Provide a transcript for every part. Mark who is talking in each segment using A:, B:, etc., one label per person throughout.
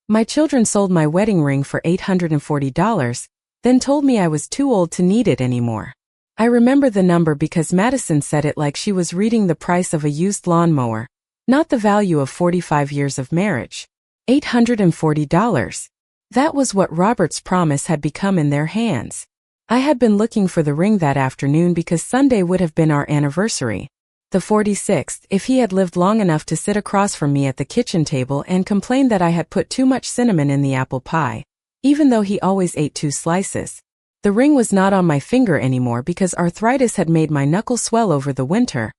A: My children sold my wedding ring for $840, then told me I was too old to need it anymore. I remember the number because Madison said it like she was reading the price of a used lawnmower, not the value of 45 years of marriage. $840. That was what Robert's promise had become in their hands. I had been looking for the ring that afternoon because Sunday would have been our anniversary. The 46th, if he had lived long enough to sit across from me at the kitchen table and complain that I had put too much cinnamon in the apple pie, even though he always ate 2 slices. The ring was not on my finger anymore because arthritis had made my knuckle swell over the winter,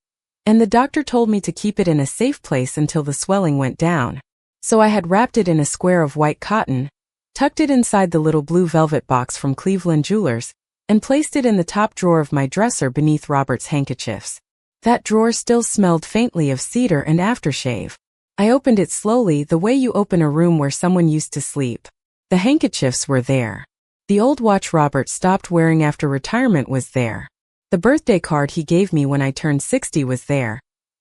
A: and the doctor told me to keep it in a safe place until the swelling went down. So I had wrapped it in a square of white cotton, tucked it inside the little blue velvet box from Cleveland Jewelers, and placed it in the top drawer of my dresser beneath Robert's handkerchiefs. That drawer still smelled faintly of cedar and aftershave. I opened it slowly, the way you open a room where someone used to sleep. The handkerchiefs were there. The old watch Robert stopped wearing after retirement was there. The birthday card he gave me when I turned 60 was there.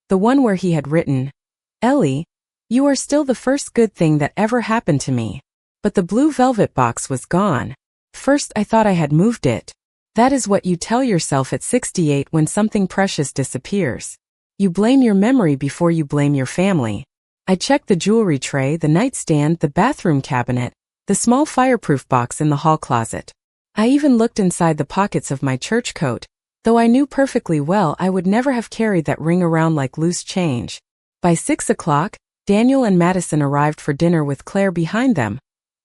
A: The one where he had written, "Ellie, you are still the first good thing that ever happened to me." But the blue velvet box was gone. First I thought I had moved it. That is what you tell yourself at 68 when something precious disappears. You blame your memory before you blame your family. I checked the jewelry tray, the nightstand, the bathroom cabinet, the small fireproof box in the hall closet. I even looked inside the pockets of my church coat, though I knew perfectly well I would never have carried that ring around like loose change. By 6 o'clock, Daniel and Madison arrived for dinner with Claire behind them,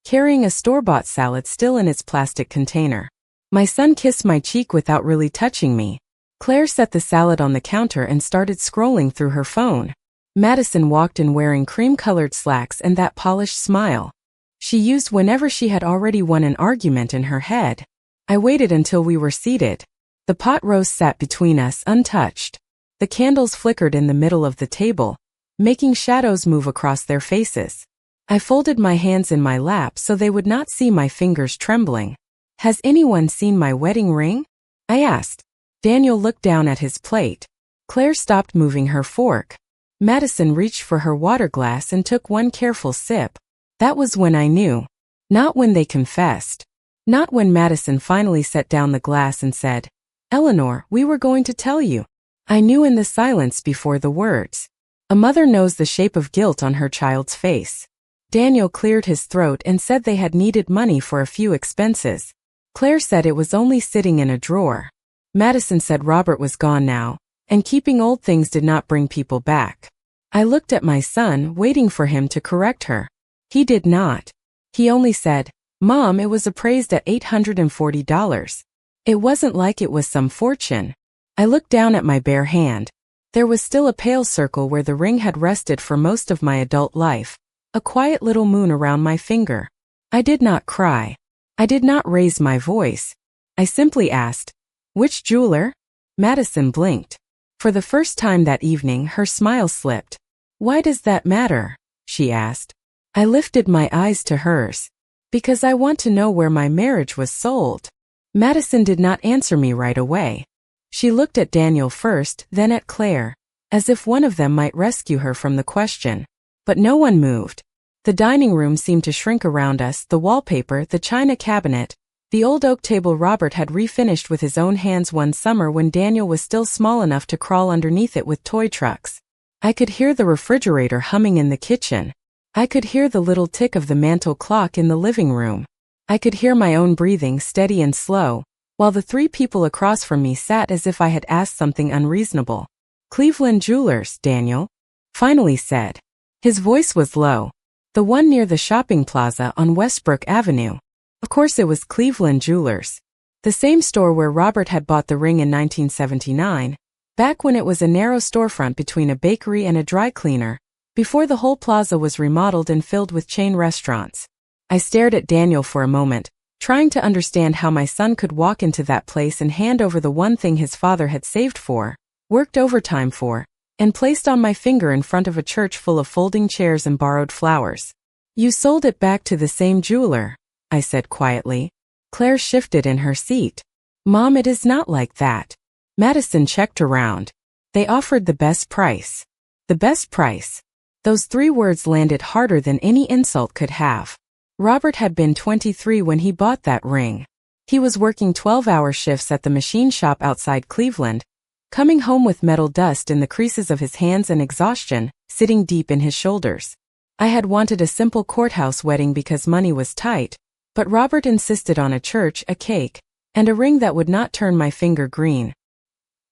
A: carrying a store-bought salad still in its plastic container. My son kissed my cheek without really touching me. Claire set the salad on the counter and started scrolling through her phone. Madison walked in wearing cream-colored slacks and that polished smile she used whenever she had already won an argument in her head. I waited until we were seated. The pot roast sat between us untouched. The candles flickered in the middle of the table, making shadows move across their faces. I folded my hands in my lap so they would not see my fingers trembling. "Has anyone seen my wedding ring?" I asked. Daniel looked down at his plate. Claire stopped moving her fork. Madison reached for her water glass and took one careful sip. That was when I knew. Not when they confessed. Not when Madison finally set down the glass and said, "Eleanor, we were going to tell you." I knew in the silence before the words. A mother knows the shape of guilt on her child's face. Daniel cleared his throat and said they had needed money for a few expenses. Claire said it was only sitting in a drawer. Madison said Robert was gone now, and keeping old things did not bring people back. I looked at my son, waiting for him to correct her. He did not. He only said, "Mom, it was appraised at $840. It wasn't like it was some fortune." I looked down at my bare hand. There was still a pale circle where the ring had rested for most of my adult life, a quiet little moon around my finger. I did not cry. I did not raise my voice. I simply asked, "Which jeweler?" Madison blinked. For the first time that evening, her smile slipped. "Why does that matter?" she asked. I lifted my eyes to hers. "Because I want to know where my marriage was sold." Madison did not answer me right away. She looked at Daniel first, then at Claire, as if one of them might rescue her from the question. But no one moved. The dining room seemed to shrink around us, the wallpaper, the china cabinet, the old oak table Robert had refinished with his own hands one summer when Daniel was still small enough to crawl underneath it with toy trucks. I could hear the refrigerator humming in the kitchen. I could hear the little tick of the mantel clock in the living room. I could hear my own breathing, steady and slow, while the 3 people across from me sat as if I had asked something unreasonable. "Cleveland Jewelers, Daniel," finally said. His voice was low. "The one near the shopping plaza on Westbrook Avenue." Of course it was Cleveland Jewelers. The same store where Robert had bought the ring in 1979, back when it was a narrow storefront between a bakery and a dry cleaner, before the whole plaza was remodeled and filled with chain restaurants. I stared at Daniel for a moment, trying to understand how my son could walk into that place and hand over the one thing his father had saved for, worked overtime for, and placed on my finger in front of a church full of folding chairs and borrowed flowers. "You sold it back to the same jeweler," I said quietly. Claire shifted in her seat. "Mom, it is not like that." Madison checked around. "They offered the best price." "The best price?" Those 3 words landed harder than any insult could have. Robert had been 23 when he bought that ring. He was working 12-hour shifts at the machine shop outside Cleveland, coming home with metal dust in the creases of his hands and exhaustion sitting deep in his shoulders. I had wanted a simple courthouse wedding because money was tight, but Robert insisted on a church, a cake, and a ring that would not turn my finger green.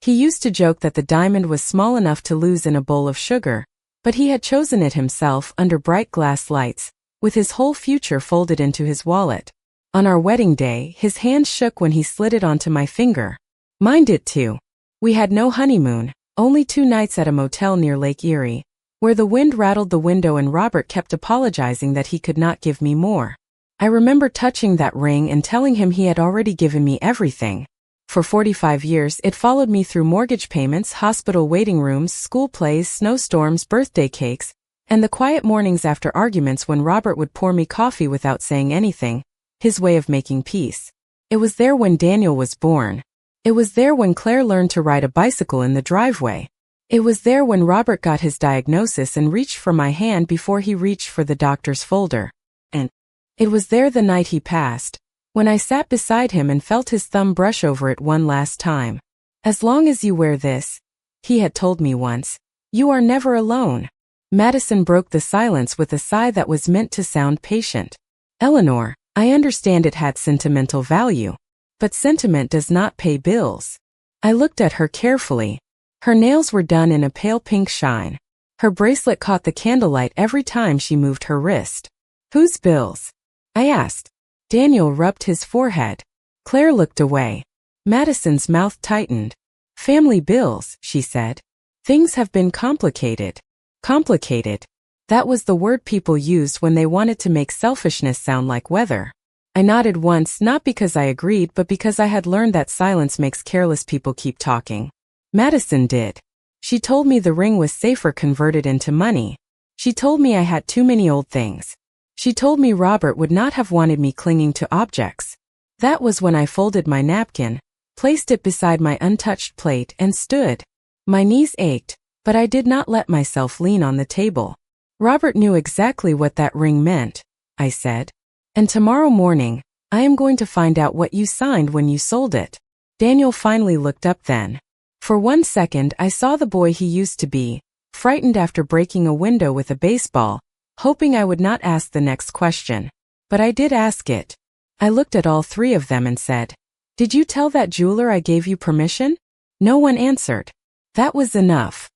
A: He used to joke that the diamond was small enough to lose in a bowl of sugar, but he had chosen it himself under bright glass lights, with his whole future folded into his wallet. On our wedding day, his hand shook when he slid it onto my finger. Mine did too. We had no honeymoon, only 2 nights at a motel near Lake Erie, where the wind rattled the window and Robert kept apologizing that he could not give me more. I remember touching that ring and telling him he had already given me everything. For 45 years, it followed me through mortgage payments, hospital waiting rooms, school plays, snowstorms, birthday cakes, and the quiet mornings after arguments when Robert would pour me coffee without saying anything, his way of making peace. It was there when Daniel was born. It was there when Claire learned to ride a bicycle in the driveway. It was there when Robert got his diagnosis and reached for my hand before he reached for the doctor's folder. And it was there the night he passed, when I sat beside him and felt his thumb brush over it one last time. As long as you wear this, he had told me once, you are never alone. Madison broke the silence with a sigh that was meant to sound patient. Eleanor, I understand it had sentimental value, but sentiment does not pay bills. I looked at her carefully. Her nails were done in a pale pink shine. Her bracelet caught the candlelight every time she moved her wrist. Whose bills? I asked. Daniel rubbed his forehead. Claire looked away. Madison's mouth tightened. Family bills, she said. Things have been complicated. Complicated. That was the word people used when they wanted to make selfishness sound like weather. I nodded once, not because I agreed, but because I had learned that silence makes careless people keep talking. Madison did. She told me the ring was safer converted into money. She told me I had too many old things. She told me Robert would not have wanted me clinging to objects. That was when I folded my napkin, placed it beside my untouched plate, and stood. My knees ached, but I did not let myself lean on the table. Robert knew exactly what that ring meant, I said. And tomorrow morning, I am going to find out what you signed when you sold it. Daniel finally looked up then. For 1 second I saw the boy he used to be, frightened after breaking a window with a baseball, hoping I would not ask the next question. But I did ask it. I looked at all 3 of them and said, "Did you tell that jeweler I gave you permission?" No one answered. That was enough.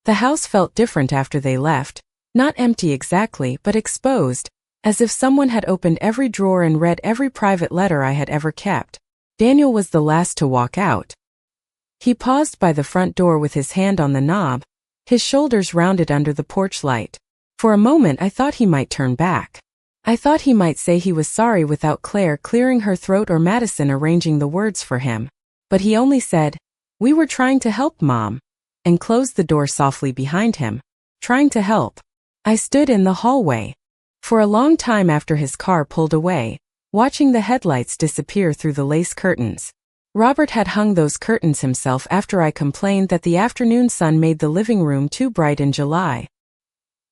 A: The house felt different after they left, not empty exactly, but exposed, as if someone had opened every drawer and read every private letter I had ever kept. Daniel was the last to walk out. He paused by the front door with his hand on the knob, his shoulders rounded under the porch light. For a moment I thought he might turn back. I thought he might say he was sorry without Claire clearing her throat or Madison arranging the words for him. But he only said, "We were trying to help, Mom," and closed the door softly behind him. Trying to help. I stood in the hallway. For a long time after his car pulled away, watching the headlights disappear through the lace curtains. Robert had hung those curtains himself after I complained that the afternoon sun made the living room too bright in July.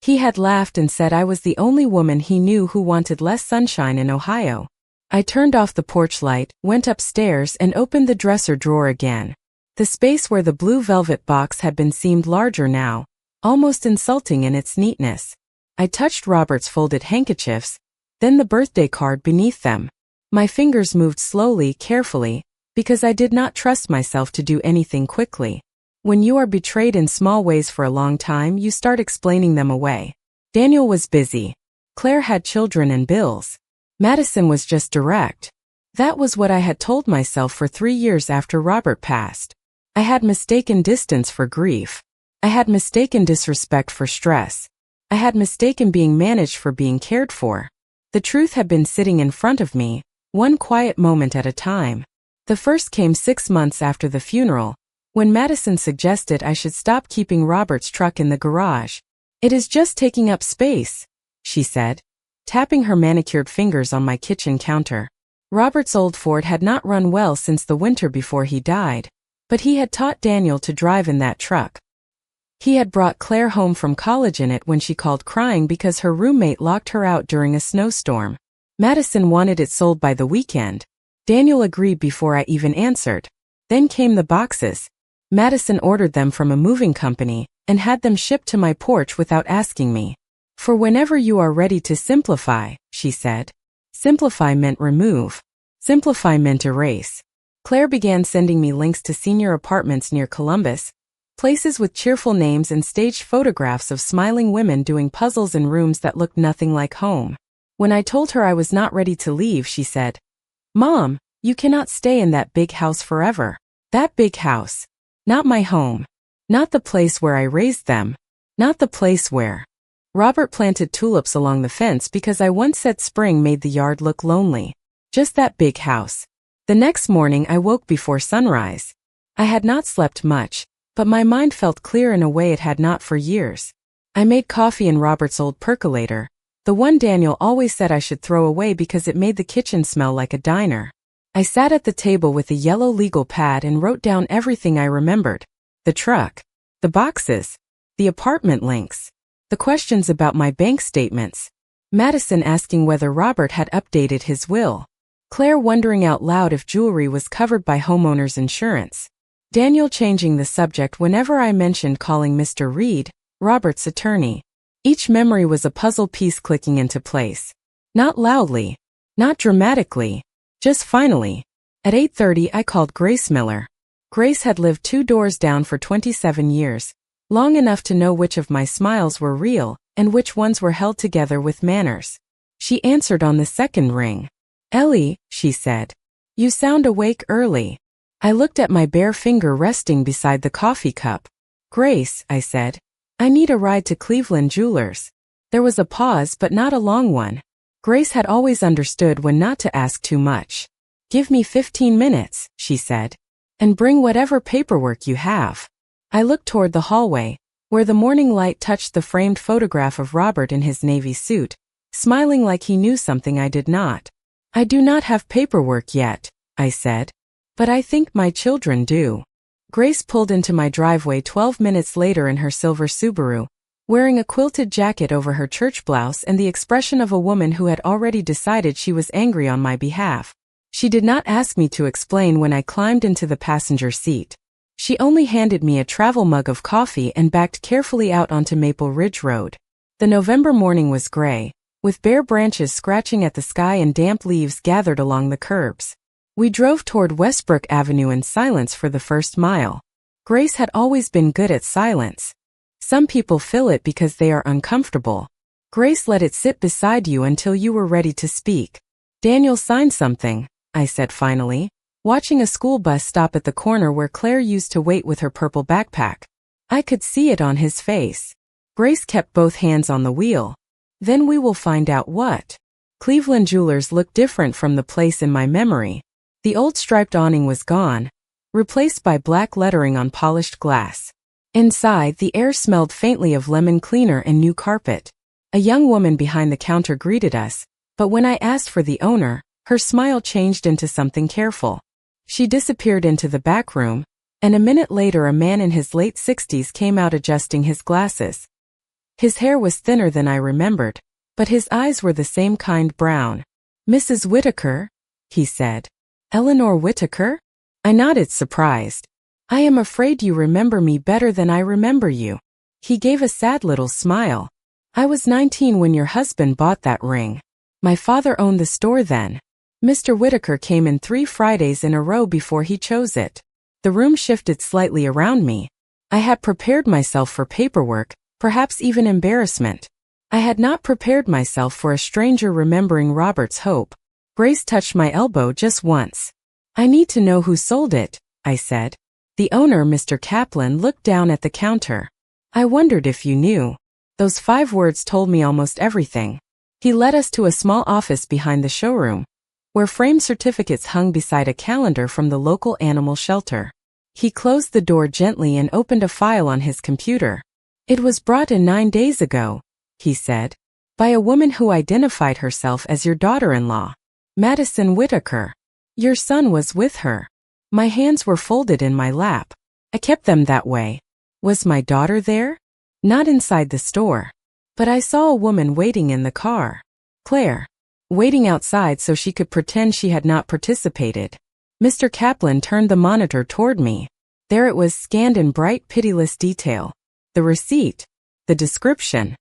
A: He had laughed and said I was the only woman he knew who wanted less sunshine in Ohio. I turned off the porch light, went upstairs, and opened the dresser drawer again. The space where the blue velvet box had been seemed larger now, almost insulting in its neatness. I touched Robert's folded handkerchiefs, then the birthday card beneath them. My fingers moved slowly, carefully, because I did not trust myself to do anything quickly. When you are betrayed in small ways for a long time, you start explaining them away. Daniel was busy. Claire had children and bills. Madison was just direct. That was what I had told myself for 3 years after Robert passed. I had mistaken distance for grief. I had mistaken disrespect for stress. I had mistaken being managed for being cared for. The truth had been sitting in front of me, one quiet moment at a time. The first came 6 months after the funeral, when Madison suggested I should stop keeping Robert's truck in the garage. "It is just taking up space," she said, tapping her manicured fingers on my kitchen counter. Robert's old Ford had not run well since the winter before he died, but he had taught Daniel to drive in that truck. He had brought Claire home from college in it when she called crying because her roommate locked her out during a snowstorm. Madison wanted it sold by the weekend. Daniel agreed before I even answered. Then came the boxes. Madison ordered them from a moving company and had them shipped to my porch without asking me. For whenever you are ready to simplify, she said. Simplify meant remove. Simplify meant erase. Claire began sending me links to senior apartments near Columbus, places with cheerful names and staged photographs of smiling women doing puzzles in rooms that looked nothing like home. When I told her I was not ready to leave, she said, "Mom, you cannot stay in that big house forever. That big house. Not my home. Not the place where I raised them. Not the place where." Robert planted tulips along the fence because I once said spring made the yard look lonely. Just that big house. The next morning I woke before sunrise. I had not slept much, but my mind felt clear in a way it had not for years. I made coffee in Robert's old percolator, the one Daniel always said I should throw away because it made the kitchen smell like a diner. I sat at the table with a yellow legal pad and wrote down everything I remembered. The truck. The boxes. The apartment links. The questions about my bank statements. Madison asking whether Robert had updated his will. Claire wondering out loud if jewelry was covered by homeowners insurance. Daniel changing the subject whenever I mentioned calling Mr. Reed, Robert's attorney. Each memory was a puzzle piece clicking into place. Not loudly. Not dramatically. Just finally. At 8:30 I called Grace Miller. Grace had lived 2 doors down for 27 years, long enough to know which of my smiles were real and which ones were held together with manners. She answered on the second ring. "Ellie," she said, "you sound awake early." I looked at my bare finger resting beside the coffee cup. "Grace," I said, "I need a ride to Cleveland Jewelers." There was a pause, but not a long one. Grace had always understood when not to ask too much. "Give me 15 minutes, she said, "and bring whatever paperwork you have." I looked toward the hallway, where the morning light touched the framed photograph of Robert in his navy suit, smiling like he knew something I did not. "I do not have paperwork yet," I said, "but I think my children do." Grace pulled into my driveway 12 minutes later in her silver Subaru, wearing a quilted jacket over her church blouse and the expression of a woman who had already decided she was angry on my behalf. She did not ask me to explain when I climbed into the passenger seat. She only handed me a travel mug of coffee and backed carefully out onto Maple Ridge Road. The November morning was gray, with bare branches scratching at the sky and damp leaves gathered along the curbs. We drove toward Westbrook Avenue in silence for the first mile. Grace had always been good at silence. Some people fill it because they are uncomfortable. Grace let it sit beside you until you were ready to speak. "Daniel signed something," I said finally, watching a school bus stop at the corner where Claire used to wait with her purple backpack. I could see it on his face. Grace kept both hands on the wheel. "Then we will find out what." Cleveland Jewelers looked different from the place in my memory. The old striped awning was gone, replaced by black lettering on polished glass. Inside, the air smelled faintly of lemon cleaner and new carpet. A young woman behind the counter greeted us, but when I asked for the owner, her smile changed into something careful. She disappeared into the back room, and a minute later a man in his late 60s came out adjusting his glasses. His hair was thinner than I remembered, but his eyes were the same kind brown. "Mrs. Whitaker?" he said. "Eleanor Whitaker?" I nodded, surprised. "I am afraid you remember me better than I remember you." He gave a sad little smile. "I was 19 when your husband bought that ring. My father owned the store then. Mr. Whitaker came in 3 Fridays in a row before he chose it." The room shifted slightly around me. I had prepared myself for paperwork, perhaps even embarrassment. I had not prepared myself for a stranger remembering Robert's hope. Grace touched my elbow just once. "I need to know who sold it," I said. The owner, Mr. Kaplan, looked down at the counter. "I wondered if you knew." Those 5 words told me almost everything. He led us to a small office behind the showroom, where framed certificates hung beside a calendar from the local animal shelter. He closed the door gently and opened a file on his computer. "It was brought in 9 days ago," he said, "by a woman who identified herself as your daughter-in-law, Madison Whitaker. Your son was with her." My hands were folded in my lap. I kept them that way. Was my daughter there? Not inside the store. But I saw a woman waiting in the car. Claire. Waiting outside so she could pretend she had not participated. Mr. Kaplan turned the monitor toward me. There it was, scanned in bright, pitiless detail. The receipt. The description.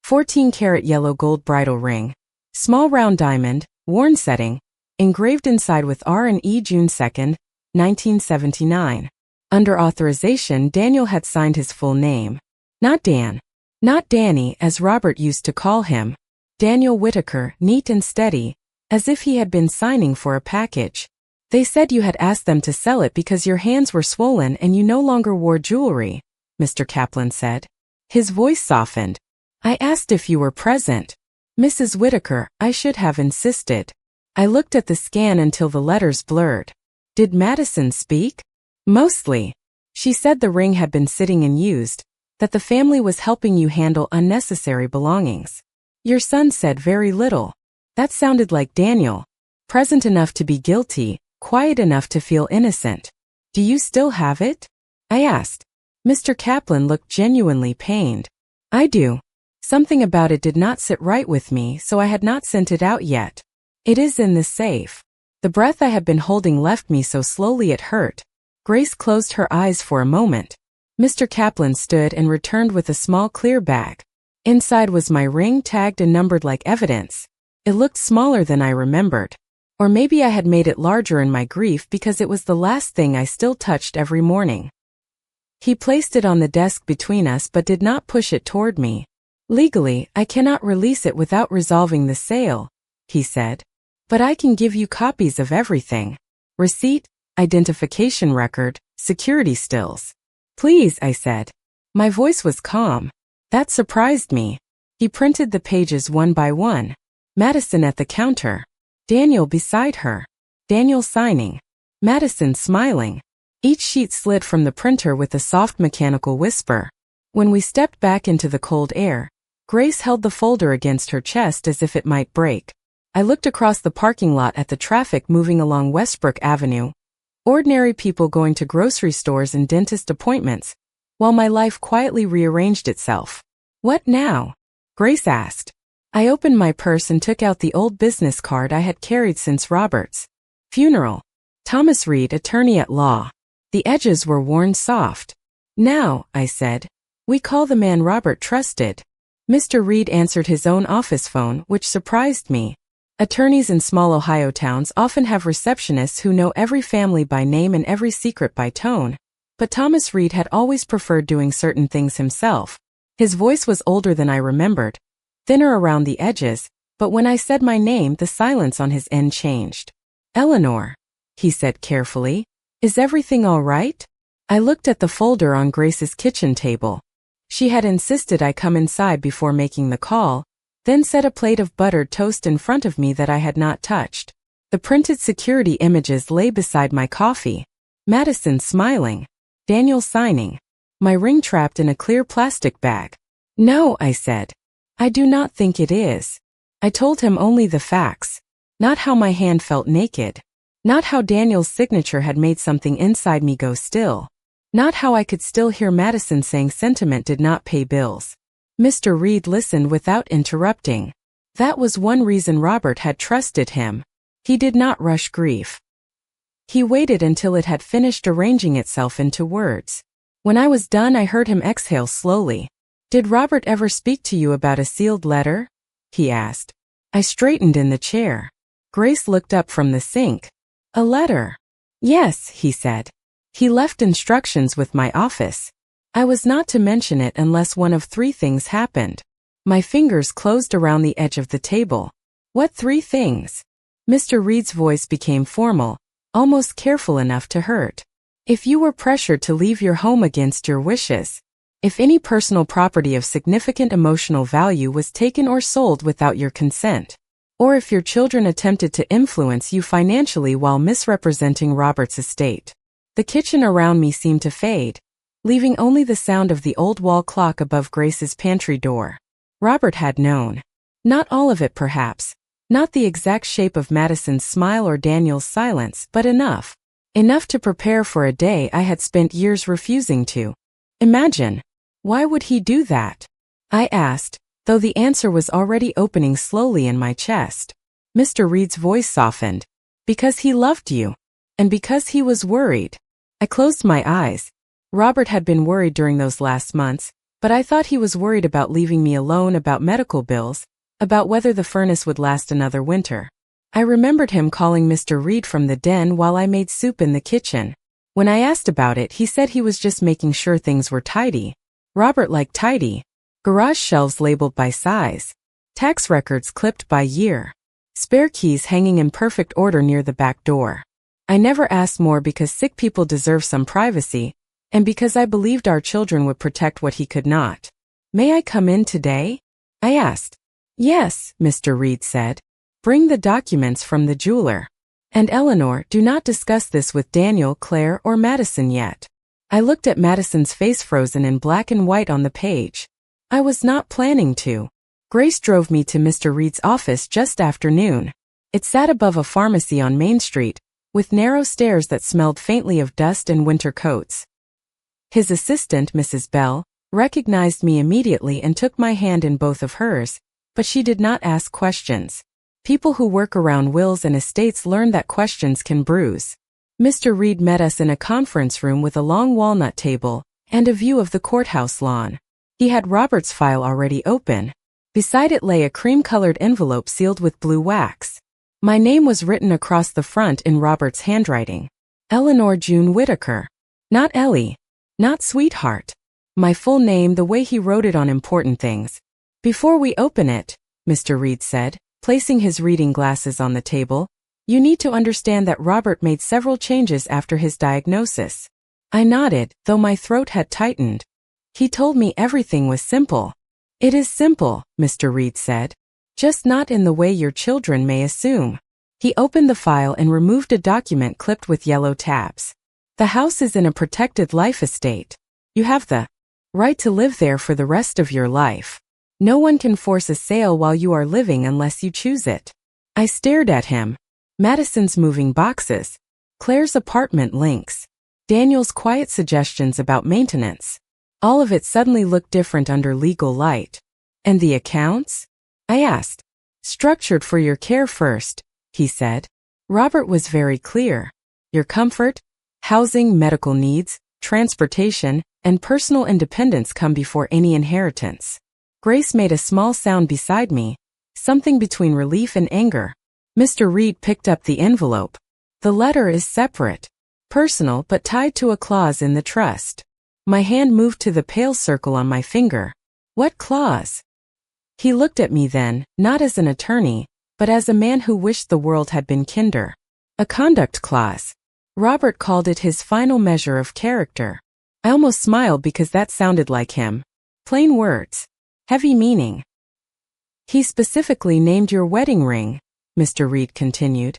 A: 14-karat yellow gold bridal ring. Small round diamond, worn setting. Engraved inside with R&E June 2nd, 1979. Under authorization, Daniel had signed his full name. Not Dan. Not Danny, as Robert used to call him. Daniel Whitaker, neat and steady, as if he had been signing for a package. They said you had asked them to sell it because your hands were swollen and you no longer wore jewelry, Mr. Kaplan said. His voice softened. I asked if you were present. Mrs. Whitaker, I should have insisted. I looked at the scan until the letters blurred. Did Madison speak? Mostly. She said the ring had been sitting unused, that the family was helping you handle unnecessary belongings. Your son said very little. That sounded like Daniel. Present enough to be guilty, quiet enough to feel innocent. Do you still have it? I asked. Mr. Kaplan looked genuinely pained. I do. Something about it did not sit right with me, so I had not sent it out yet. It is in the safe. The breath I had been holding left me so slowly it hurt. Grace closed her eyes for a moment. Mr. Kaplan stood and returned with a small clear bag. Inside was my ring, tagged and numbered like evidence. It looked smaller than I remembered. Or maybe I had made it larger in my grief because it was the last thing I still touched every morning. He placed it on the desk between us but did not push it toward me. Legally, I cannot release it without resolving the sale, he said. But I can give you copies of everything. Receipt, identification record, security stills. Please, I said. My voice was calm. That surprised me. He printed the pages one by one. Madison at the counter. Daniel beside her. Daniel signing. Madison smiling. Each sheet slid from the printer with a soft mechanical whisper. When we stepped back into the cold air, Grace held the folder against her chest as if it might break. I looked across the parking lot at the traffic moving along Westbrook Avenue. Ordinary people going to grocery stores and dentist appointments, while my life quietly rearranged itself. What now? Grace asked. I opened my purse and took out the old business card I had carried since Robert's funeral. Thomas Reed, attorney at law. The edges were worn soft. Now, I said, we call the man Robert trusted. Mr. Reed answered his own office phone, which surprised me. Attorneys in small Ohio towns often have receptionists who know every family by name and every secret by tone, but Thomas Reed had always preferred doing certain things himself. His voice was older than I remembered, thinner around the edges, but when I said my name, the silence on his end changed. Eleanor, he said carefully, is everything all right? I looked at the folder on Grace's kitchen table. She had insisted I come inside before making the call, then set a plate of buttered toast in front of me that I had not touched. The printed security images lay beside my coffee. Madison smiling. Daniel signing. My ring trapped in a clear plastic bag. No, I said. I do not think it is. I told him only the facts. Not how my hand felt naked. Not how Daniel's signature had made something inside me go still. Not how I could still hear Madison saying sentiment did not pay bills. Mr. Reed listened without interrupting. That was one reason Robert had trusted him. He did not rush grief. He waited until it had finished arranging itself into words. When I was done, I heard him exhale slowly. Did Robert ever speak to you about a sealed letter? He asked. I straightened in the chair. Grace looked up from the sink. A letter. Yes, he said. He left instructions with my office. I was not to mention it unless one of three things happened. My fingers closed around the edge of the table. What three things? Mr. Reed's voice became formal, almost careful enough to hurt. If you were pressured to leave your home against your wishes. If any personal property of significant emotional value was taken or sold without your consent. Or if your children attempted to influence you financially while misrepresenting Robert's estate. The kitchen around me seemed to fade, leaving only the sound of the old wall clock above Grace's pantry door. Robert had known. Not all of it perhaps, not the exact shape of Madison's smile or Daniel's silence, but enough. Enough to prepare for a day I had spent years refusing to. Imagine. Why would he do that? I asked, though the answer was already opening slowly in my chest. Mr. Reed's voice softened. Because he loved you. And because he was worried. I closed my eyes. Robert had been worried during those last months, but I thought he was worried about leaving me alone, about medical bills, about whether the furnace would last another winter. I remembered him calling Mr. Reed from the den while I made soup in the kitchen. When I asked about it, he said he was just making sure things were tidy. Robert liked tidy. Garage shelves labeled by size. Tax records clipped by year. Spare keys hanging in perfect order near the back door. I never asked more because sick people deserve some privacy, and because I believed our children would protect what he could not. May I come in today? I asked. Yes, Mr. Reed said. Bring the documents from the jeweler. And Eleanor, do not discuss this with Daniel, Claire, or Madison yet. I looked at Madison's face frozen in black and white on the page. I was not planning to. Grace drove me to Mr. Reed's office just after noon. It sat above a pharmacy on Main Street, with narrow stairs that smelled faintly of dust and winter coats. His assistant, Mrs. Bell, recognized me immediately and took my hand in both of hers, but she did not ask questions. People who work around wills and estates learn that questions can bruise. Mr. Reed met us in a conference room with a long walnut table and a view of the courthouse lawn. He had Robert's file already open. Beside it lay a cream-colored envelope sealed with blue wax. My name was written across the front in Robert's handwriting. Eleanor June Whitaker. Not Ellie. Not sweetheart. My full name the way he wrote it on important things. Before we open it, Mr. Reed said, placing his reading glasses on the table, you need to understand that Robert made several changes after his diagnosis. I nodded, though my throat had tightened. He told me everything was simple. It is simple, Mr. Reed said. Just not in the way your children may assume. He opened the file and removed a document clipped with yellow tabs. The house is in a protected life estate. You have the right to live there for the rest of your life. No one can force a sale while you are living unless you choose it. I stared at him. Madison's moving boxes. Claire's apartment links. Daniel's quiet suggestions about maintenance. All of it suddenly looked different under legal light. And the accounts? I asked. Structured for your care first, he said. Robert was very clear. Your comfort, housing, medical needs, transportation, and personal independence come before any inheritance. Grace made a small sound beside me, something between relief and anger. Mr. Reed picked up the envelope. The letter is separate, personal but tied to a clause in the trust. My hand moved to the pale circle on my finger. What clause? He looked at me then, not as an attorney, but as a man who wished the world had been kinder. A conduct clause. Robert called it his final measure of character. I almost smiled because that sounded like him. Plain words. Heavy meaning. He specifically named your wedding ring, Mr. Reed continued.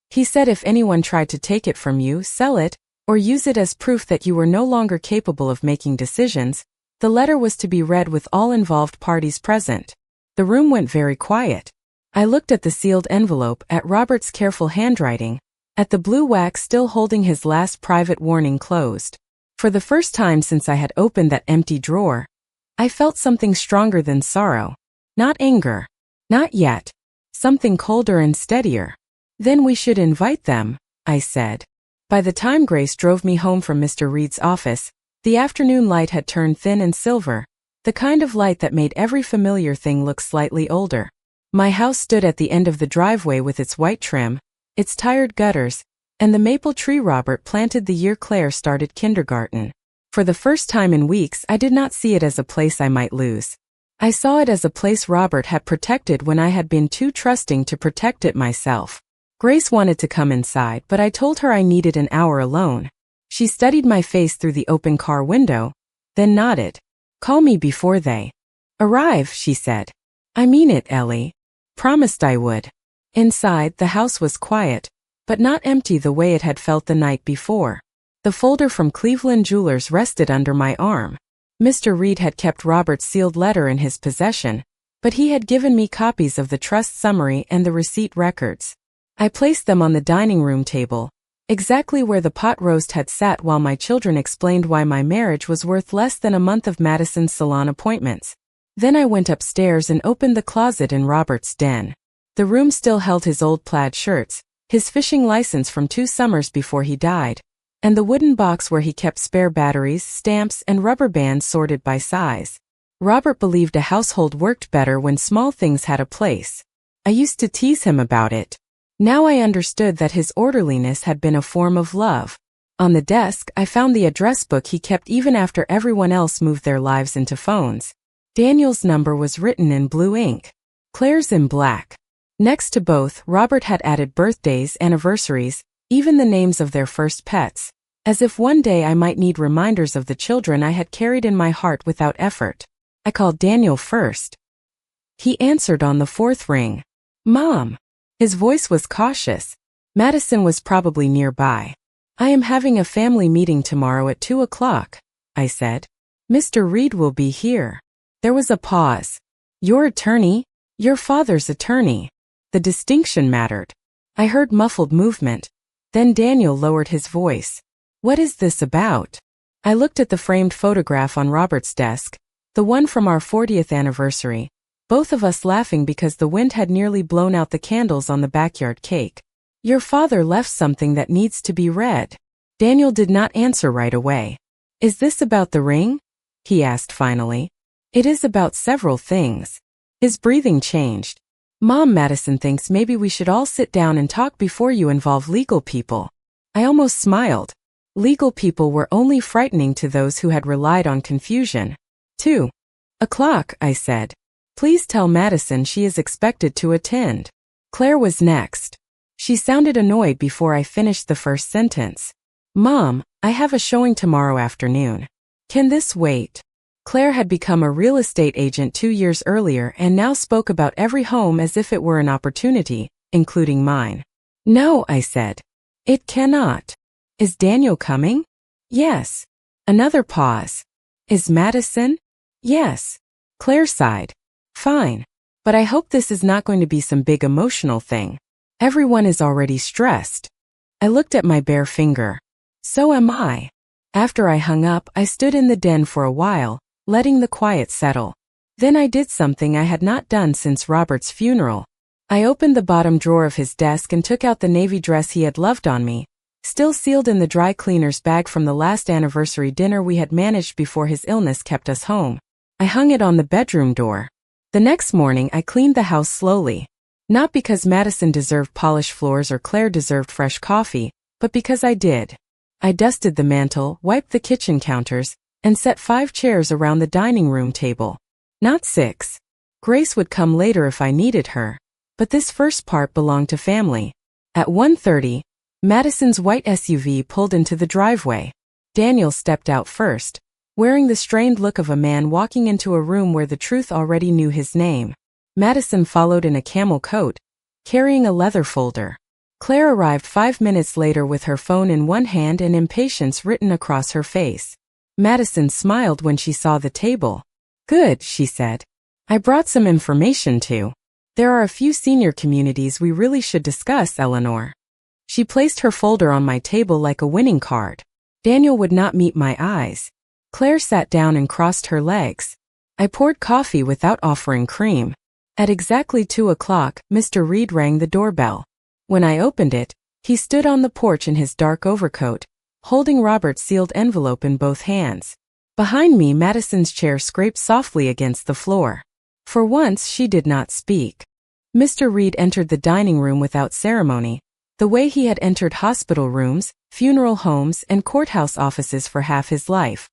A: He said if anyone tried to take it from you, sell it, or use it as proof that you were no longer capable of making decisions, the letter was to be read with all involved parties present. The room went very quiet. I looked at the sealed envelope, at Robert's careful handwriting, at the blue wax still holding his last private warning closed. For the first time since I had opened that empty drawer, I felt something stronger than sorrow. Not anger. Not yet. Something colder and steadier. Then we should invite them, I said. By the time Grace drove me home from Mr. Reed's office, the afternoon light had turned thin and silver, the kind of light that made every familiar thing look slightly older. My house stood at the end of the driveway with its white trim, its tired gutters, and the maple tree Robert planted the year Claire started kindergarten. For the first time in weeks, I did not see it as a place I might lose. I saw it as a place Robert had protected when I had been too trusting to protect it myself. Grace wanted to come inside, but I told her I needed an hour alone. She studied my face through the open car window, then nodded. Call me before they arrive, she said. I mean it, Ellie. Promised I would. Inside, the house was quiet, but not empty the way it had felt the night before. The folder from Cleveland Jewelers rested under my arm. Mr. Reed had kept Robert's sealed letter in his possession, but he had given me copies of the trust summary and the receipt records. I placed them on the dining room table, exactly where the pot roast had sat while my children explained why my marriage was worth less than a month of Madison's salon appointments. Then I went upstairs and opened the closet in Robert's den. The room still held his old plaid shirts, his fishing license from 2 summers before he died, and the wooden box where he kept spare batteries, stamps, and rubber bands sorted by size. Robert believed a household worked better when small things had a place. I used to tease him about it. Now I understood that his orderliness had been a form of love. On the desk, I found the address book he kept even after everyone else moved their lives into phones. Daniel's number was written in blue ink. Claire's in black. Next to both, Robert had added birthdays, anniversaries, even the names of their first pets, as if one day I might need reminders of the children I had carried in my heart without effort. I called Daniel first. He answered on the 4th ring. "Mom." His voice was cautious. Madison was probably nearby. "I am having a family meeting tomorrow at 2 o'clock, I said. "Mr. Reed will be here." There was a pause. "Your attorney?" "Your father's attorney." The distinction mattered. I heard muffled movement. Then Daniel lowered his voice. "What is this about?" I looked at the framed photograph on Robert's desk, the one from our 40th anniversary, both of us laughing because the wind had nearly blown out the candles on the backyard cake. "Your father left something that needs to be read." Daniel did not answer right away. "Is this about the ring?" he asked finally. "It is about several things." His breathing changed. "Mom, Madison thinks maybe we should all sit down and talk before you involve legal people." I almost smiled. Legal people were only frightening to those who had relied on confusion. 2 o'clock, I said. "Please tell Madison she is expected to attend." Claire was next. She sounded annoyed before I finished the first sentence. "Mom, I have a showing tomorrow afternoon. Can this wait?" Claire had become a real estate agent 2 years earlier and now spoke about every home as if it were an opportunity, including mine. "No," I said. "It cannot." "Is Daniel coming?" "Yes." Another pause. "Is Madison?" "Yes." Claire sighed. "Fine. But I hope this is not going to be some big emotional thing. Everyone is already stressed." I looked at my bare finger. "So am I." After I hung up, I stood in the den for a while, letting the quiet settle. Then I did something I had not done since Robert's funeral. I opened the bottom drawer of his desk and took out the navy dress he had loved on me, still sealed in the dry cleaner's bag from the last anniversary dinner we had managed before his illness kept us home. I hung it on the bedroom door. The next morning I cleaned the house slowly. Not because Madison deserved polished floors or Claire deserved fresh coffee, but because I did. I dusted the mantel, wiped the kitchen counters, and set 5 chairs around the dining room table. Not 6. Grace would come later if I needed her, but this first part belonged to family. At 1:30, Madison's white SUV pulled into the driveway. Daniel stepped out first, wearing the strained look of a man walking into a room where the truth already knew his name. Madison followed in a camel coat, carrying a leather folder. Claire arrived 5 minutes later with her phone in one hand and impatience written across her face. Madison smiled when she saw the table. "Good," she said. "I brought some information too. There are a few senior communities we really should discuss, Eleanor." She placed her folder on my table like a winning card. Daniel would not meet my eyes. Claire sat down and crossed her legs. I poured coffee without offering cream. At exactly 2 o'clock, Mr. Reed rang the doorbell. When I opened it, he stood on the porch in his dark overcoat, holding Robert's sealed envelope in both hands. Behind me, Madison's chair scraped softly against the floor. For once, she did not speak. Mr. Reed entered the dining room without ceremony, the way he had entered hospital rooms, funeral homes, and courthouse offices for half his life.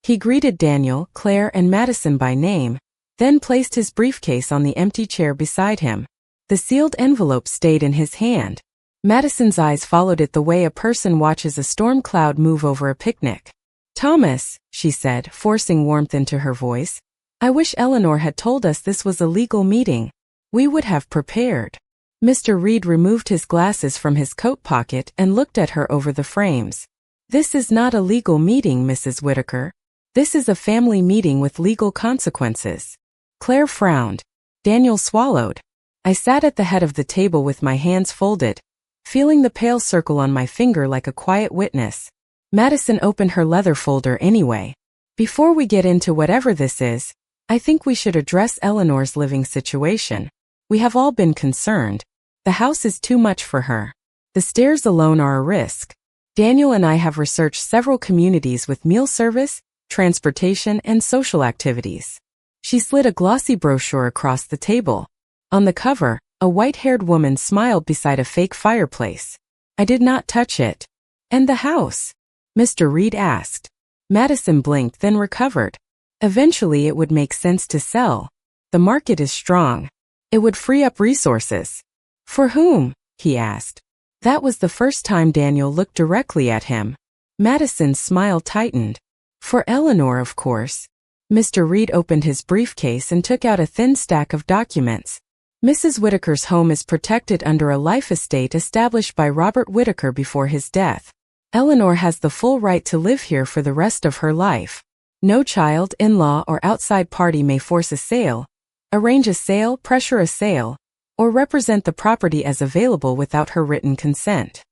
A: He greeted Daniel, Claire, and Madison by name, then placed his briefcase on the empty chair beside him. The sealed envelope stayed in his hand. Madison's eyes followed it the way a person watches a storm cloud move over a picnic. "Thomas," she said, forcing warmth into her voice, "I wish Eleanor had told us this was a legal meeting. We would have prepared." Mr. Reed removed his glasses from his coat pocket and looked at her over the frames. "This is not a legal meeting, Mrs. Whitaker. This is a family meeting with legal consequences." Claire frowned. Daniel swallowed. I sat at the head of the table with my hands folded, feeling the pale circle on my finger like a quiet witness. Madison opened her leather folder anyway. Before we get into whatever this is, I think we should address Eleanor's living situation. We have all been concerned. The house is too much for her. The stairs alone are a risk. Daniel and I have researched several communities with meal service, transportation, and social activities. She slid a glossy brochure across the table. On the cover, a white-haired woman smiled beside a fake fireplace. I did not touch it. And the house? Mr. Reed asked. Madison blinked, then recovered. Eventually it would make sense to sell. The market is strong. It would free up resources. For whom? He asked. That was the first time Daniel looked directly at him. Madison's smile tightened. For Eleanor, of course. Mr. Reed opened his briefcase and took out a thin stack of documents. Mrs. Whitaker's home is protected under a life estate established by Robert Whitaker before his death. Eleanor has the full right to live here for the rest of her life. No child, in-law, or outside party may force a sale, arrange a sale, pressure a sale, or represent the property as available without her written consent.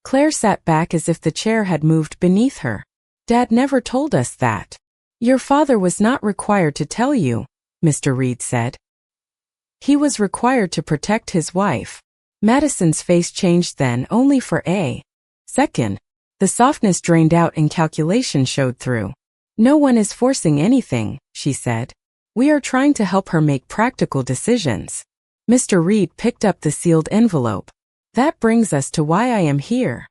A: Claire sat back as if the chair had moved beneath her. Dad never told us that. Your father was not required to tell you, Mr. Reed said. He was required to protect his wife. Madison's face changed then only for a second. The softness drained out and calculation showed through. No one is forcing anything, she said. We are trying to help her make practical decisions. Mr. Reed picked up the sealed envelope. That brings us to why I am here.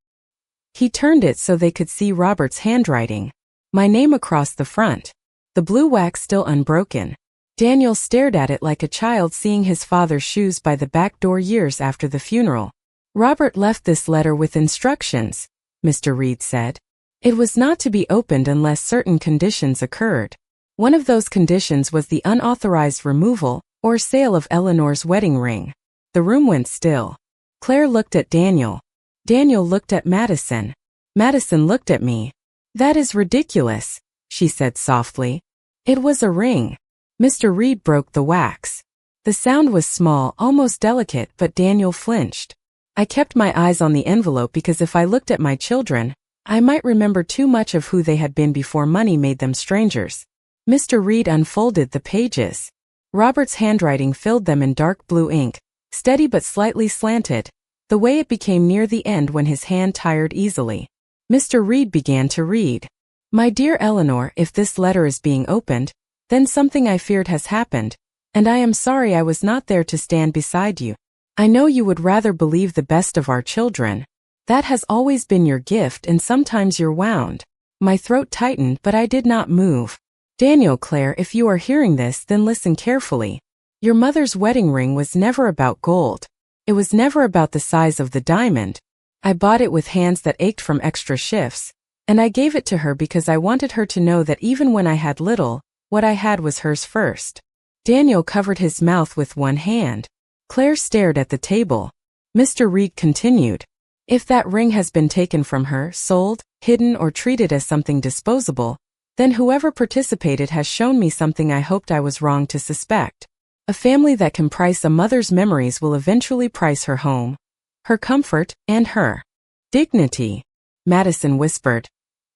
A: He turned it so they could see Robert's handwriting. My name across the front. The blue wax still unbroken. Daniel stared at it like a child seeing his father's shoes by the back door years after the funeral. Robert left this letter with instructions, Mr. Reed said. It was not to be opened unless certain conditions occurred. One of those conditions was the unauthorized removal or sale of Eleanor's wedding ring. The room went still. Claire looked at Daniel. Daniel looked at Madison. Madison looked at me. That is ridiculous, she said softly. It was a ring. Mr. Reed broke the wax. The sound was small, almost delicate, but Daniel flinched. I kept my eyes on the envelope because if I looked at my children, I might remember too much of who they had been before money made them strangers. Mr. Reed unfolded the pages. Robert's handwriting filled them in dark blue ink, steady but slightly slanted, the way it became near the end when his hand tired easily. Mr. Reed began to read. My dear Eleanor, if this letter is being opened, then something I feared has happened, and I am sorry I was not there to stand beside you. I know you would rather believe the best of our children. That has always been your gift, and sometimes you're wound. My throat tightened, but I did not move. Daniel, Claire, if you are hearing this, then listen carefully. Your mother's wedding ring was never about gold. It was never about the size of the diamond. I bought it with hands that ached from extra shifts, and I gave it to her because I wanted her to know that even when I had little, what I had was hers first. Daniel covered his mouth with one hand. Claire stared at the table. Mr. Reed continued. If that ring has been taken from her, sold, hidden, or treated as something disposable, then whoever participated has shown me something I hoped I was wrong to suspect. A family that can price a mother's memories will eventually price her home, her comfort, and her dignity. Madison whispered.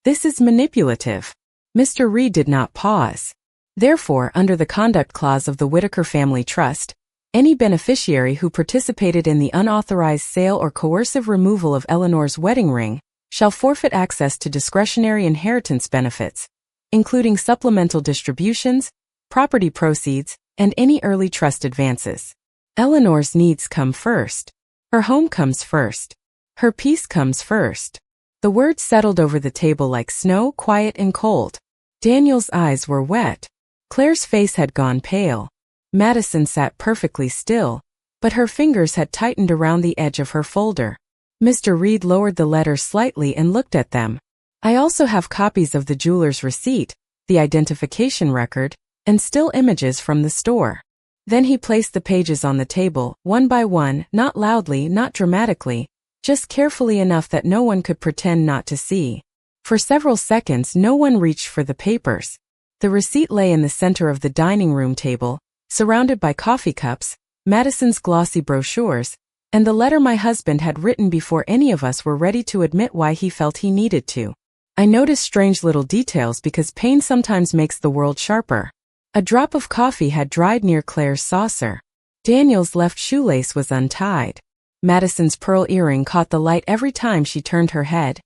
A: This is manipulative. Mr. Reed did not pause. Therefore, under the conduct clause of the Whitaker Family Trust, any beneficiary who participated in the unauthorized sale or coercive removal of Eleanor's wedding ring shall forfeit access to discretionary inheritance benefits, including supplemental distributions, property proceeds, and any early trust advances. Eleanor's needs come first. Her home comes first. Her peace comes first. The words settled over the table like snow, quiet and cold. Daniel's eyes were wet. Claire's face had gone pale. Madison sat perfectly still, but her fingers had tightened around the edge of her folder. Mr. Reed lowered the letters slightly and looked at them. I also have copies of the jeweler's receipt, the identification record, and still images from the store. Then he placed the pages on the table, one by one, not loudly, not dramatically, just carefully enough that no one could pretend not to see. For several seconds no one reached for the papers. The receipt lay in the center of the dining room table, surrounded by coffee cups, Madison's glossy brochures, and the letter my husband had written before any of us were ready to admit why he felt he needed to. I noticed strange little details because pain sometimes makes the world sharper. A drop of coffee had dried near Claire's saucer. Daniel's left shoelace was untied. Madison's pearl earring caught the light every time she turned her head,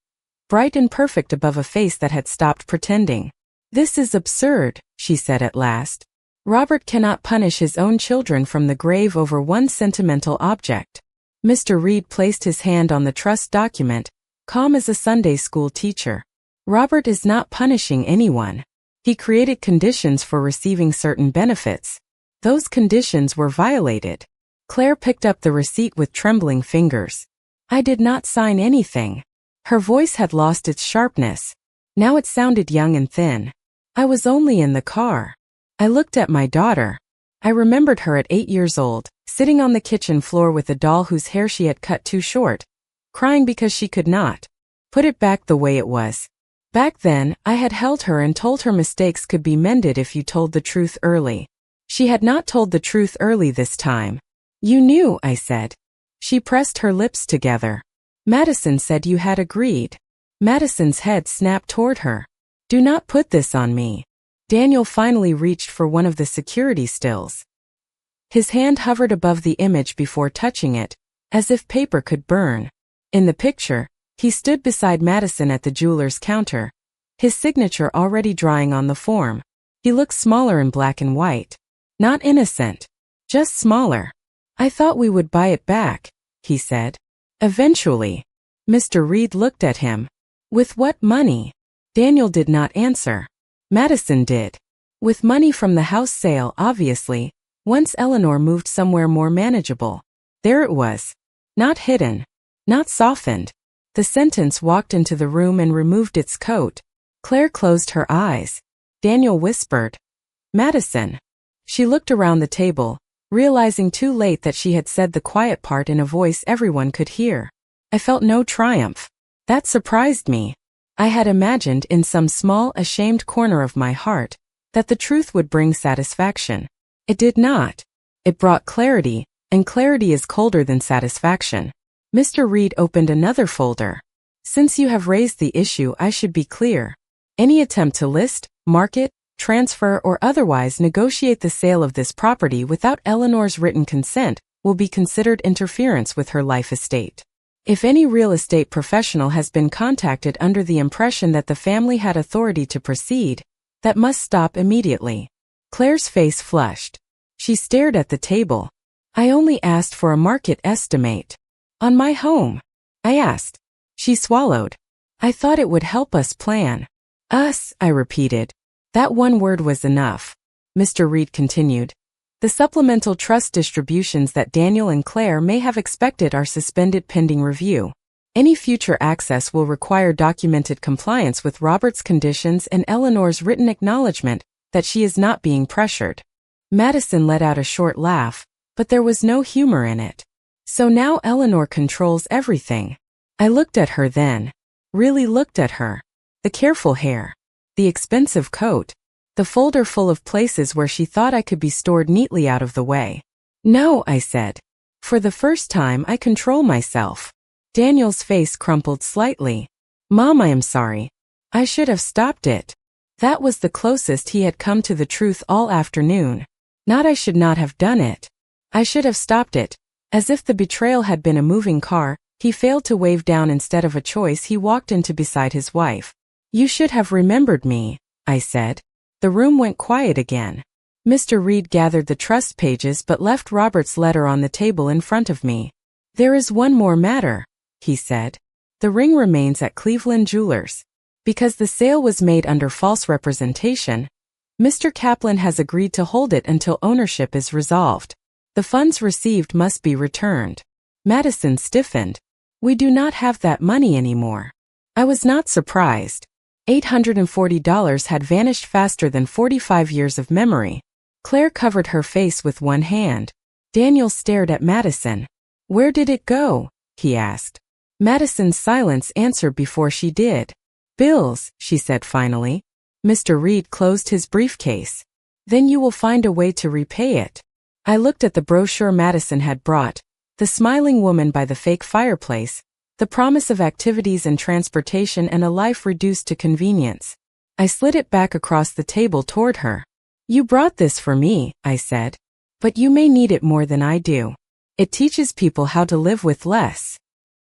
A: bright and perfect above a face that had stopped pretending. "This is absurd," she said at last. "Robert cannot punish his own children from the grave over one sentimental object." Mr. Reed placed his hand on the trust document, calm as a Sunday school teacher. "Robert is not punishing anyone. He created conditions for receiving certain benefits. Those conditions were violated." Claire picked up the receipt with trembling fingers. "I did not sign anything." Her voice had lost its sharpness. Now it sounded young and thin. "I was only in the car." I looked at my daughter. I remembered her at 8 years old, sitting on the kitchen floor with a doll whose hair she had cut too short, crying because she could not put it back the way it was. Back then, I had held her and told her mistakes could be mended if you told the truth early. She had not told the truth early this time. "You knew," I said. She pressed her lips together. "Madison said you had agreed." Madison's head snapped toward her. "Do not put this on me." Daniel finally reached for one of the security stills. His hand hovered above the image before touching it, as if paper could burn. In the picture, he stood beside Madison at the jeweler's counter, his signature already drying on the form. He looked smaller in black and white. Not innocent, just smaller. "I thought we would buy it back," he said. "Eventually." Mr. Reed looked at him. "With what money?" Daniel did not answer. Madison did. "With money from the house sale, obviously, once Eleanor moved somewhere more manageable." There it was. Not hidden. Not softened. The sentence walked into the room and removed its coat. Claire closed her eyes. Daniel whispered, "Madison." She looked around the table, realizing too late that she had said the quiet part in a voice everyone could hear. I felt no triumph. That surprised me. I had imagined in some small, ashamed corner of my heart that the truth would bring satisfaction. It did not. It brought clarity, and clarity is colder than satisfaction. Mr. Reed opened another folder. "Since you have raised the issue, I should be clear. Any attempt to list, market, transfer, or otherwise negotiate the sale of this property without Eleanor's written consent will be considered interference with her life estate. If any real estate professional has been contacted under the impression that the family had authority to proceed, that must stop immediately." Claire's face flushed. She stared at the table. "I only asked for a market estimate." "On my home?" I asked. She swallowed. "I thought it would help us plan." "Us," I repeated. That one word was enough. Mr. Reed continued. "The supplemental trust distributions that Daniel and Claire may have expected are suspended pending review. Any future access will require documented compliance with Robert's conditions and Eleanor's written acknowledgement that she is not being pressured." Madison let out a short laugh, but there was no humor in it. "So now Eleanor controls everything." I looked at her then. Really looked at her. The careful hair. The expensive coat. The folder full of places where she thought I could be stored neatly out of the way. "No," I said. "For the first time, I control myself." Daniel's face crumpled slightly. "Mom, I am sorry. I should have stopped it." That was the closest he had come to the truth all afternoon. Not I should not have done it. I should have stopped it. As if the betrayal had been a moving car, he failed to wave down. Instead of a choice, he walked into beside his wife. "You should have remembered me," I said. The room went quiet again. Mr. Reed gathered the trust pages but left Robert's letter on the table in front of me. "There is one more matter," he said. "The ring remains at Cleveland Jewelers. Because the sale was made under false representation, Mr. Kaplan has agreed to hold it until ownership is resolved. The funds received must be returned." Madison stiffened. "We do not have that money anymore." I was not surprised. $840 had vanished faster than 45 years of memory. Claire covered her face with one hand. Daniel stared at Madison. "Where did it go?" he asked. Madison's silence answered before she did. "Bills," she said finally. Mr. Reed closed his briefcase. "Then you will find a way to repay it." I looked at the brochure Madison had brought, The smiling woman by the fake fireplace, the promise of activities and transportation and a life reduced to convenience. I slid it back across the table toward her. You brought this for me, I said. But you may need it more than I do. It teaches people how to live with less.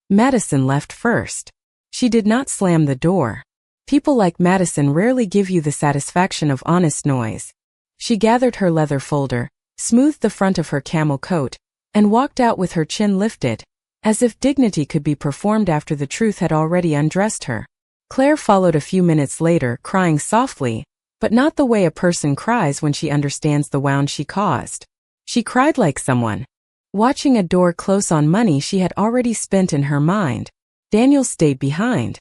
A: Madison left first. She did not slam the door. People like Madison rarely give you the satisfaction of honest noise. She gathered her leather folder, smoothed the front of her camel coat, and walked out with her chin lifted, as if dignity could be performed after the truth had already undressed her. Claire followed a few minutes later, crying softly, but not the way a person cries when she understands the wound she caused. She cried like someone watching a door close on money she had already spent in her mind. Daniel stayed behind.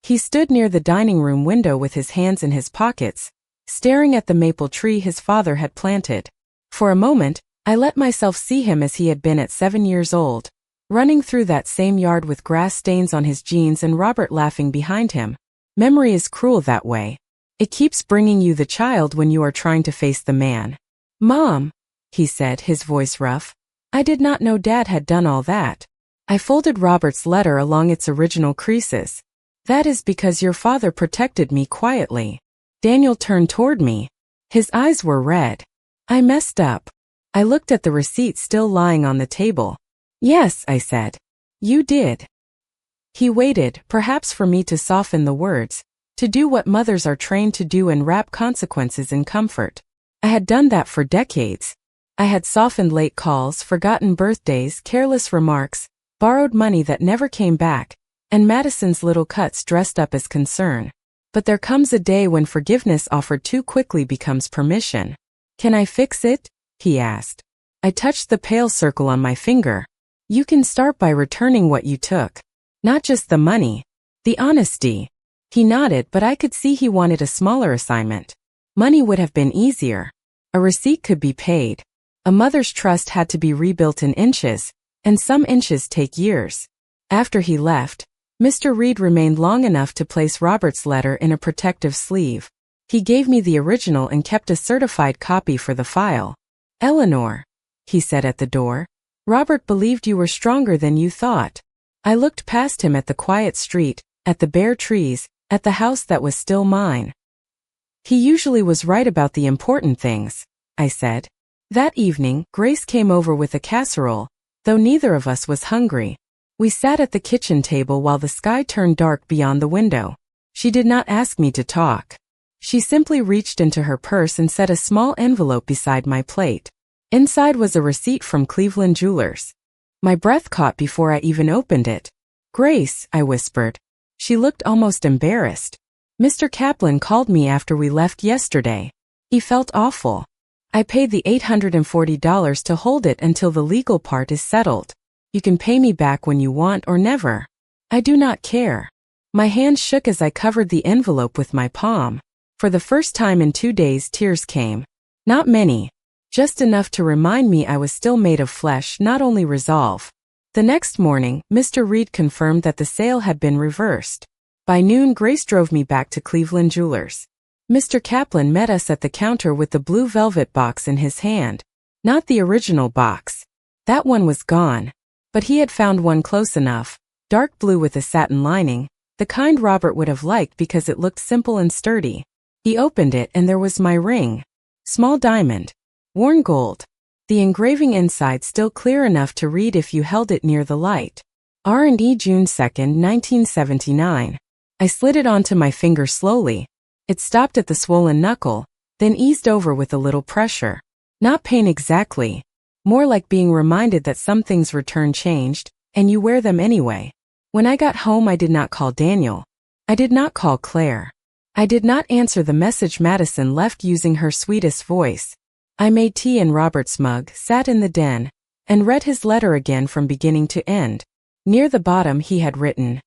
A: He stood near the dining room window with his hands in his pockets, staring at the maple tree his father had planted. For a moment, I let myself see him as he had been at 7 years old, running through that same yard with grass stains on his jeans and Robert laughing behind him. Memory is cruel that way. It keeps bringing you the child when you are trying to face the man. Mom, he said, his voice rough. I did not know Dad had done all that. I folded Robert's letter along its original creases. That is because your father protected me quietly. Daniel turned toward me. His eyes were red. I messed up. I looked at the receipt still lying on the table. Yes, I said. You did. He waited, perhaps for me to soften the words, to do what mothers are trained to do and wrap consequences in comfort. I had done that for decades. I had softened late calls, forgotten birthdays, careless remarks, borrowed money that never came back, and Madison's little cuts dressed up as concern. But there comes a day when forgiveness offered too quickly becomes permission. Can I fix it? He asked. I touched the pale circle on my finger. You can start by returning what you took. Not just the money. The honesty. He nodded, but I could see he wanted a smaller assignment. Money would have been easier. A receipt could be paid. A mother's trust had to be rebuilt in inches, and some inches take years. After he left, Mr. Reed remained long enough to place Robert's letter in a protective sleeve. He gave me the original and kept a certified copy for the file. Eleanor, he said at the door, Robert believed you were stronger than you thought. I looked past him at the quiet street, at the bare trees, at the house that was still mine. He usually was right about the important things, I said. That evening, Grace came over with a casserole, though neither of us was hungry. We sat at the kitchen table while the sky turned dark beyond the window. She did not ask me to talk. She simply reached into her purse and set a small envelope beside my plate. Inside was a receipt from Cleveland Jewelers. My breath caught before I even opened it. Grace, I whispered. She looked almost embarrassed. Mr. Kaplan called me after we left yesterday. He felt awful. I paid the $840 to hold it until the legal part is settled. You can pay me back when you want or never. I do not care. My hand shook as I covered the envelope with my palm. For the first time in 2 days, tears came. Not many. Just enough to remind me I was still made of flesh, not only resolve. The next morning, Mr. Reed confirmed that the sale had been reversed. By noon, Grace drove me back to Cleveland Jewelers. Mr. Kaplan met us at the counter with the blue velvet box in his hand. Not the original box. That one was gone. But he had found one close enough, dark blue with a satin lining, the kind Robert would have liked because it looked simple and sturdy. He opened it and there was my ring. Small diamond. Worn gold. The engraving inside still clear enough to read if you held it near the light. R&E June 2nd, 1979. I slid it onto my finger slowly. It stopped at the swollen knuckle, then eased over with a little pressure. Not pain exactly. More like being reminded that some things return changed, and you wear them anyway. When I got home I did not call Daniel. I did not call Claire. I did not answer the message Madison left using her sweetest voice. I made tea in Robert's mug, sat in the den, and read his letter again from beginning to end. Near the bottom he had written,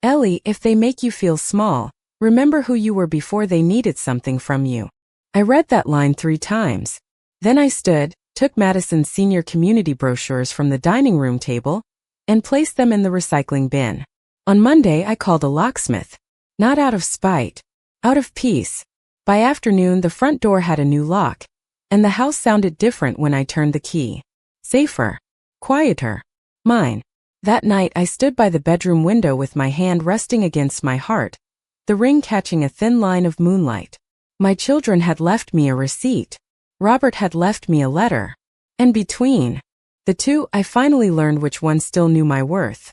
A: Ellie, if they make you feel small, remember who you were before they needed something from you. I read that line 3 times. Then I stood, took Madison's senior community brochures from the dining room table, and placed them in the recycling bin. On Monday I called a locksmith. Not out of spite. Out of peace. By afternoon the front door had a new lock, and the house sounded different when I turned the key. Safer. Quieter. Mine. That night I stood by the bedroom window with my hand resting against my heart, the ring catching a thin line of moonlight. My children had left me a receipt. Robert had left me a letter. And between the two, I finally learned which one still knew my worth.